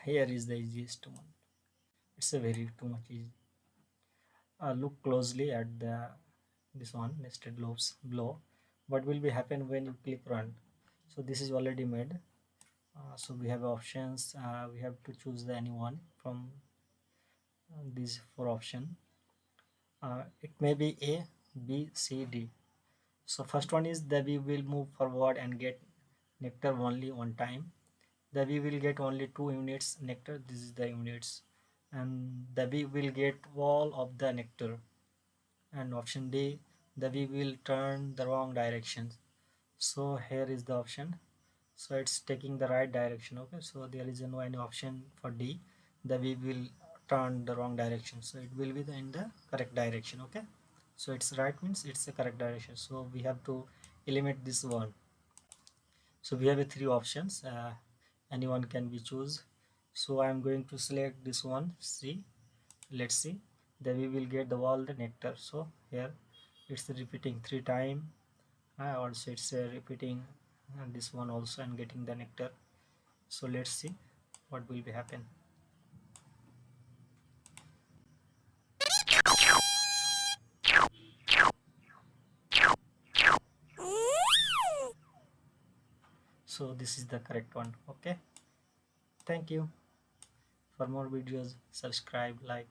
Here is the easiest one. It's a very too much easy. Look closely at this one nested loops below. What will be happen when you click run? So this is already made. So we have options. We have to choose the any one from these four option. It may be A, B, C, D. So first one is the we will move forward and get nectar only one time. The bee will get only 2 units nectar. This is the units, and the bee will get all of the nectar. And option D, the bee will turn the wrong direction. So here is the option. So it's taking the right direction. Okay, so there is no any option for D. The bee will turn the wrong direction. So it will be in the correct direction. Okay, so it's right means it's the correct direction. So we have to eliminate this one. So we have a three options. Anyone can be choose. So I am going to select this one. See, let's see. Then we will get the all the nectar. So here it's repeating three time. Also it's repeating this one also and getting the nectar. So let's see what will be happen. So this is the correct one. Okay, thank you. For more videos, subscribe, like.